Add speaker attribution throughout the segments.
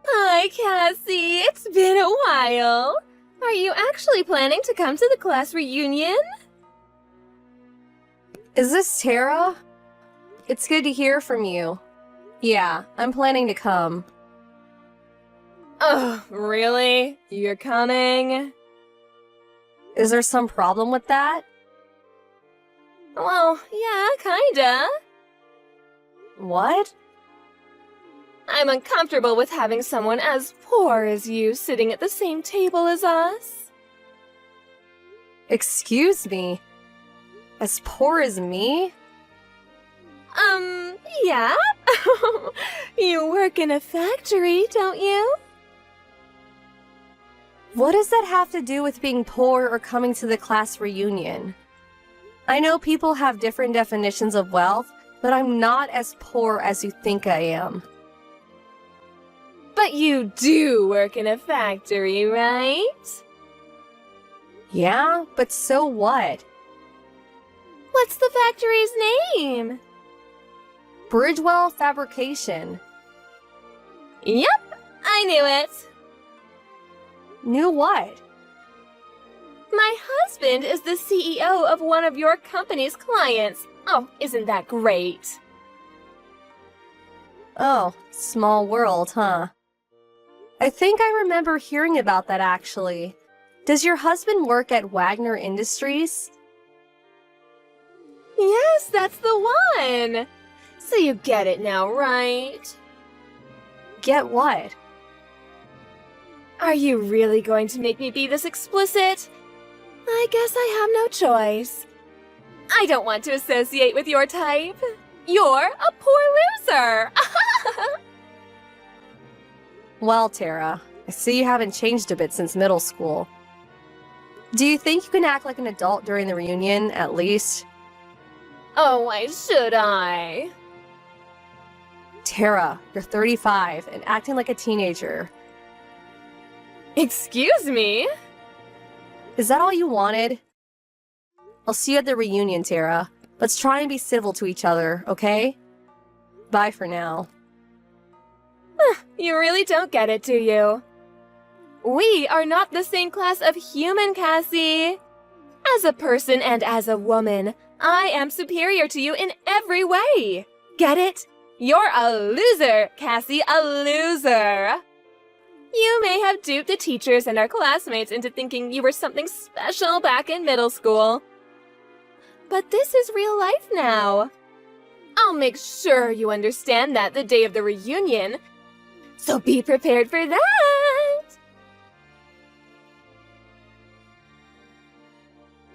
Speaker 1: Hi, Cassie. It's been a while. Are you actually planning to come to the class reunion?
Speaker 2: Is this Tara? It's good to hear from you. Yeah, I'm planning to come.
Speaker 1: Oh, really? You're coming?
Speaker 2: Is there some problem with that?
Speaker 1: Well, yeah, kinda.
Speaker 2: What?
Speaker 1: I'm uncomfortable with having someone as poor as you sitting at the same table as us.
Speaker 2: Excuse me? As poor as me?
Speaker 1: Yeah? You work in a factory, don't you?
Speaker 2: What does that have to do with being poor or coming to the class reunion? I know people have different definitions of wealth, but I'm not as poor as you think I am.
Speaker 1: But you do work in a factory, right?
Speaker 2: Yeah, but so what?
Speaker 1: What's the factory's name?
Speaker 2: Bridgewell Fabrication.
Speaker 1: Yep, I knew it.
Speaker 2: Knew what?
Speaker 1: My husband is the CEO of one of your company's clients. Oh, isn't that great?
Speaker 2: Oh, small world, huh? I think I remember hearing about that actually. Does your husband work at Wagner Industries?
Speaker 1: Yes, that's the one. So you get it now, right?
Speaker 2: Get what?
Speaker 1: Are you really going to make me be this explicit? I guess I have no choice. I don't want to associate with your type. You're a poor loser.
Speaker 2: Well, Tara, I see you haven't changed a bit since middle school. Do you think you can act like an adult during the reunion, at least?
Speaker 1: Oh, why should I?
Speaker 2: Tara, you're 35 and acting like a teenager.
Speaker 1: Excuse me?
Speaker 2: Is that all you wanted? I'll see you at the reunion, Tara. Let's try and be civil to each other, okay? Bye for now.
Speaker 1: You really don't get it, do you? We are not the same class of human, Cassie. As a person and as a woman, I am superior to you in every way. Get it? You're a loser, Cassie, a loser. You may have duped the teachers and our classmates into thinking you were something special back in middle school. But this is real life now. I'll make sure you understand that the day of the reunion, so be prepared for that!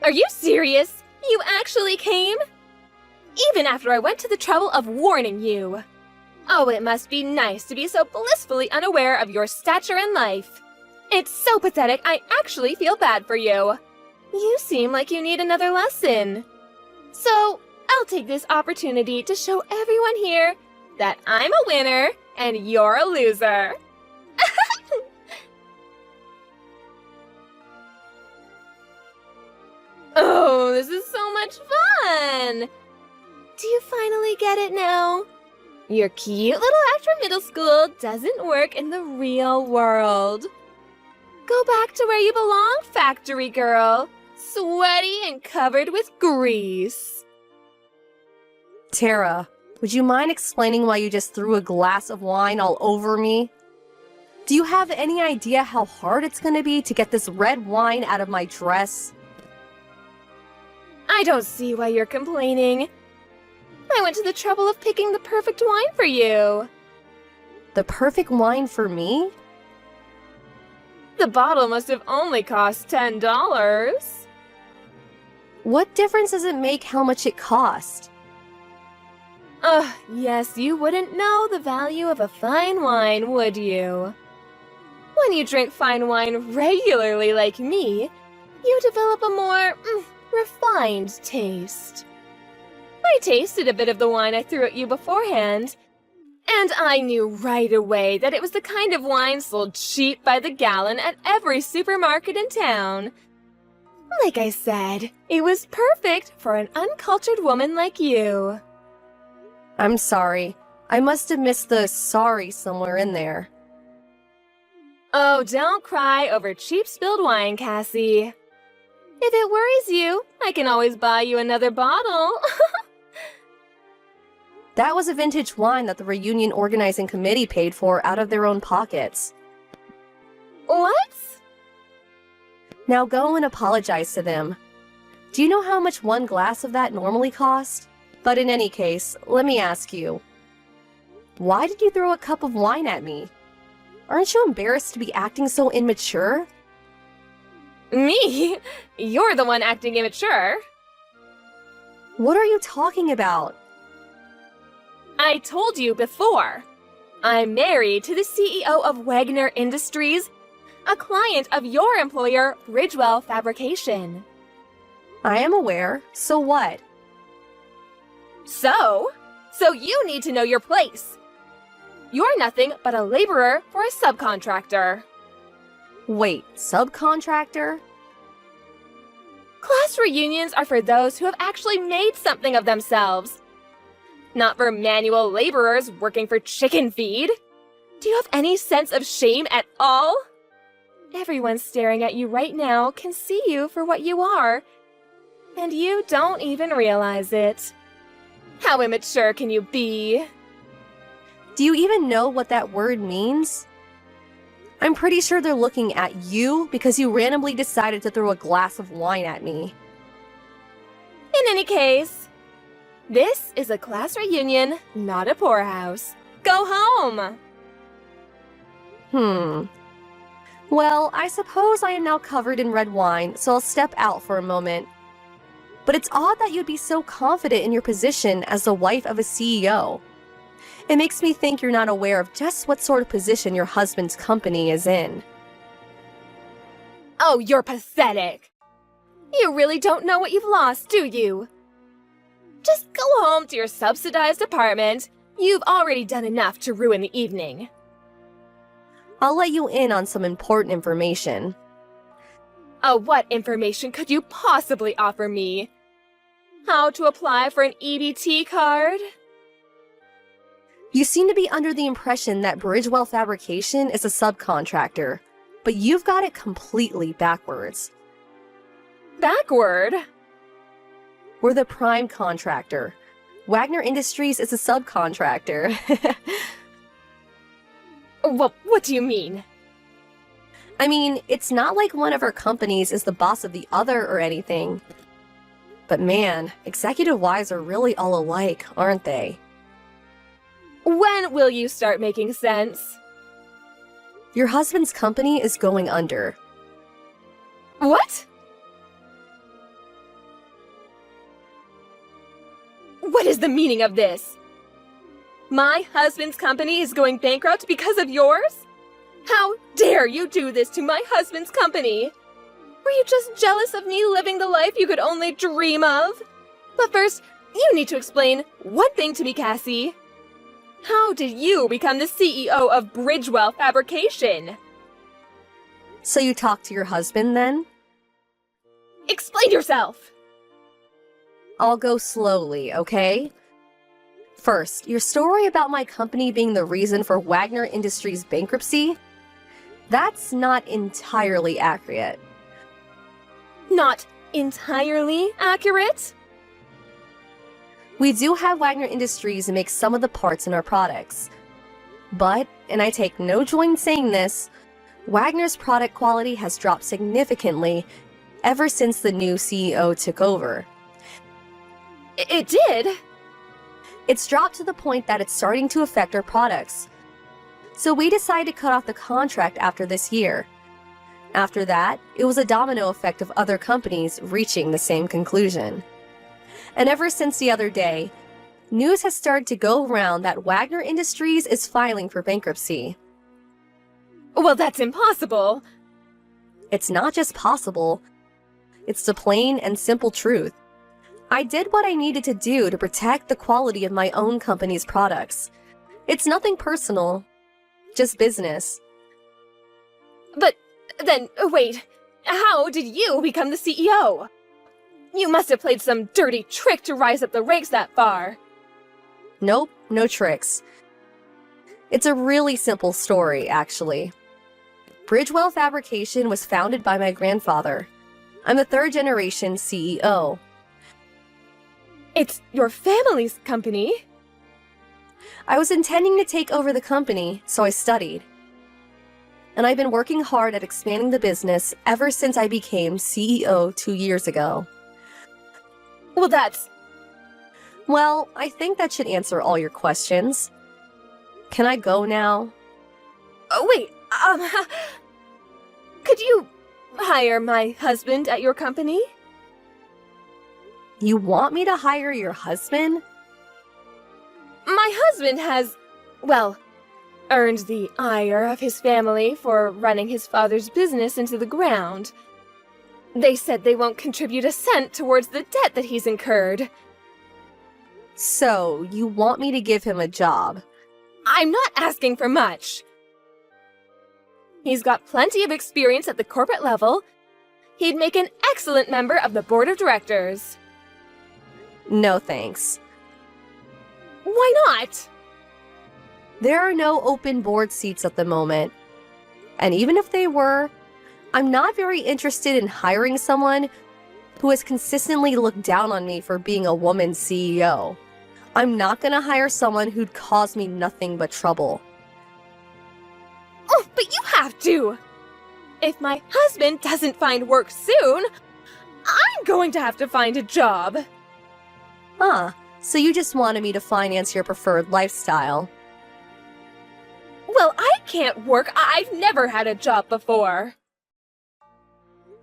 Speaker 1: Are you serious? You actually came? Even after I went to the trouble of warning you. Oh, it must be nice to be so blissfully unaware of your stature in life. It's so pathetic, I actually feel bad for you. You seem like you need another lesson. So, I'll take this opportunity to show everyone here that I'm a winner and you're a loser. Oh, this is so much fun! Do you finally get it now? Your cute little act from middle school doesn't work in the real world. Go back to where you belong, factory girl. Sweaty and covered with grease.
Speaker 2: Tara, would you mind explaining why you just threw a glass of wine all over me? Do you have any idea how hard it's gonna be to get this red wine out of my dress?
Speaker 1: I don't see why you're complaining. I went to the trouble of picking the perfect wine for you.
Speaker 2: The perfect wine for me?
Speaker 1: The bottle must have only cost $10.
Speaker 2: What difference does it make how much it cost?
Speaker 1: Ugh, yes, you wouldn't know the value of a fine wine, would you? When you drink fine wine regularly like me, you develop a more refined taste. I tasted a bit of the wine I threw at you beforehand, and I knew right away that it was the kind of wine sold cheap by the gallon at every supermarket in town. Like I said, it was perfect for an uncultured woman like you.
Speaker 2: I'm sorry. I must have missed the sorry somewhere in there.
Speaker 1: Oh, don't cry over cheap spilled wine, Cassie. If it worries you, I can always buy you another bottle.
Speaker 2: That was a vintage wine that the reunion organizing committee paid for out of their own pockets.
Speaker 1: What?
Speaker 2: Now go and apologize to them. Do you know how much one glass of that normally costs? But in any case, let me ask you. Why did you throw a cup of wine at me? Aren't you embarrassed to be acting so immature?
Speaker 1: Me? You're the one acting immature.
Speaker 2: What are you talking about?
Speaker 1: I told you before. I'm married to the CEO of Wagner Industries, a client of your employer, Bridgewell Fabrication.
Speaker 2: I am aware. So what?
Speaker 1: So you need to know your place. You're nothing but a laborer for a subcontractor.
Speaker 2: Wait, subcontractor?
Speaker 1: Class reunions are for those who have actually made something of themselves. Not for manual laborers working for chicken feed. Do you have any sense of shame at all? Everyone staring at you right now can see you for what you are, and you don't even realize it. How immature can you be?
Speaker 2: Do you even know what that word means? I'm pretty sure they're looking at you because you randomly decided to throw a glass of wine at me.
Speaker 1: In any case, this is a class reunion, not a poorhouse. Go home!
Speaker 2: Well, I suppose I am now covered in red wine, so I'll step out for a moment. But it's odd that you'd be so confident in your position as the wife of a CEO. It makes me think you're not aware of just what sort of position your husband's company is in.
Speaker 1: Oh, you're pathetic! You really don't know what you've lost, do you? Just go home to your subsidized apartment. You've already done enough to ruin the evening.
Speaker 2: I'll let you in on some important information.
Speaker 1: Oh, what information could you possibly offer me? How to apply for an EBT card?
Speaker 2: You seem to be under the impression that Bridgewell Fabrication is a subcontractor, but you've got it completely backwards.
Speaker 1: Backward?
Speaker 2: We're the prime contractor. Wagner Industries is a subcontractor.
Speaker 1: What do you mean?
Speaker 2: I mean, it's not like one of our companies is the boss of the other or anything. But man, executive wives are really all alike, aren't they?
Speaker 1: When will you start making sense?
Speaker 2: Your husband's company is going under.
Speaker 1: What? What is the meaning of this? My husband's company is going bankrupt because of yours? How dare you do this to my husband's company? Were you just jealous of me living the life you could only dream of? But first, you need to explain one thing to me, Cassie. How did you become the CEO of Bridgewell Fabrication?
Speaker 2: So you talked to your husband then?
Speaker 1: Explain yourself!
Speaker 2: I'll go slowly, okay? First, your story about my company being the reason for Wagner Industries' bankruptcy? That's not entirely accurate.
Speaker 1: Not entirely accurate?
Speaker 2: We do have Wagner Industries make some of the parts in our products. But, and I take no joy in saying this, Wagner's product quality has dropped significantly ever since the new CEO took over.
Speaker 1: It did?
Speaker 2: It's dropped to the point that it's starting to affect our products. So we decided to cut off the contract after this year. After that, it was a domino effect of other companies reaching the same conclusion. And ever since the other day, news has started to go around that Wagner Industries is filing for bankruptcy.
Speaker 1: Well, that's impossible.
Speaker 2: It's not just possible, it's the plain and simple truth. I did what I needed to do to protect the quality of my own company's products. It's nothing personal, just business.
Speaker 1: But then, wait, how did you become the CEO? You must have played some dirty trick to rise up the ranks that far.
Speaker 2: Nope, no tricks. It's a really simple story, actually. Bridgewell Fabrication was founded by my grandfather. I'm the third-generation CEO.
Speaker 1: It's your family's company?
Speaker 2: I was intending to take over the company, so I studied. And I've been working hard at expanding the business ever since I became CEO 2 years ago.
Speaker 1: Well,
Speaker 2: Well, I think that should answer all your questions. Can I go now?
Speaker 1: Oh, wait, could you hire my husband at your company?
Speaker 2: You want me to hire your husband?
Speaker 1: My husband has, well, earned the ire of his family for running his father's business into the ground. They said they won't contribute a cent towards the debt that he's incurred.
Speaker 2: So, you want me to give him a job?
Speaker 1: I'm not asking for much. He's got plenty of experience at the corporate level. He'd make an excellent member of the board of directors.
Speaker 2: No thanks.
Speaker 1: Why not?
Speaker 2: There are no open board seats at the moment. And even if they were, I'm not very interested in hiring someone who has consistently looked down on me for being a woman CEO. I'm not gonna hire someone who'd cause me nothing but trouble.
Speaker 1: Oh, but you have to! If my husband doesn't find work soon, I'm going to have to find a job.
Speaker 2: So you just wanted me to finance your preferred lifestyle.
Speaker 1: Well, I can't work. I've never had a job before.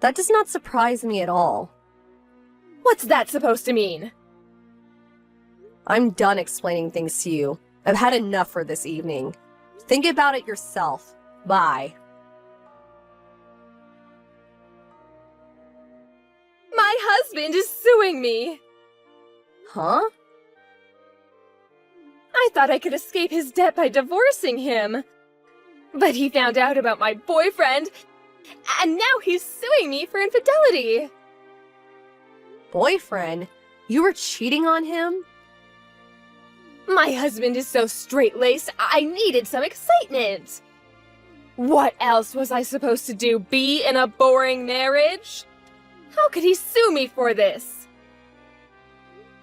Speaker 2: That does not surprise me at all.
Speaker 1: What's that supposed to mean?
Speaker 2: I'm done explaining things to you. I've had enough for this evening. Think about it yourself. Bye.
Speaker 1: My husband is suing me.
Speaker 2: Huh?
Speaker 1: I thought I could escape his debt by divorcing him. But he found out about my boyfriend, and now he's suing me for infidelity.
Speaker 2: Boyfriend? You were cheating on him?
Speaker 1: My husband is so straight-laced, I needed some excitement. What else was I supposed to do, be in a boring marriage? How could he sue me for this?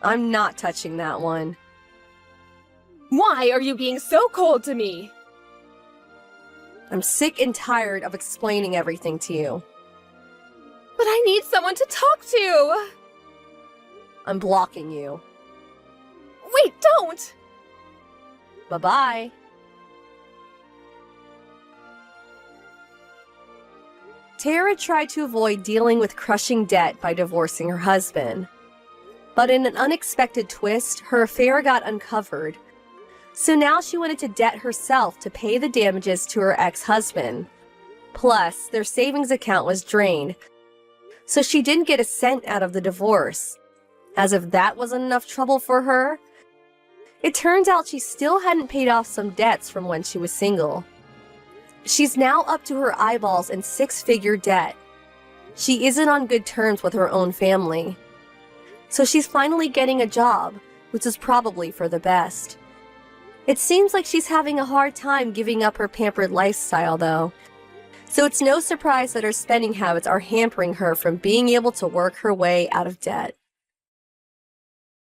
Speaker 2: I'm not touching that one.
Speaker 1: Why are you being so cold to me?
Speaker 2: I'm sick and tired of explaining everything to you.
Speaker 1: But I need someone to talk to.
Speaker 2: I'm blocking you.
Speaker 1: Wait, don't!
Speaker 2: Bye-bye. Tara tried to avoid dealing with crushing debt by divorcing her husband. But in an unexpected twist, her affair got uncovered. So now she went into debt herself to pay the damages to her ex-husband. Plus, their savings account was drained, so she didn't get a cent out of the divorce. As if that wasn't enough trouble for her, it turns out she still hadn't paid off some debts from when she was single. She's now up to her eyeballs in six-figure debt. She isn't on good terms with her own family. So she's finally getting a job, which is probably for the best. It seems like she's having a hard time giving up her pampered lifestyle, though. So it's no surprise that her spending habits are hampering her from being able to work her way out of debt.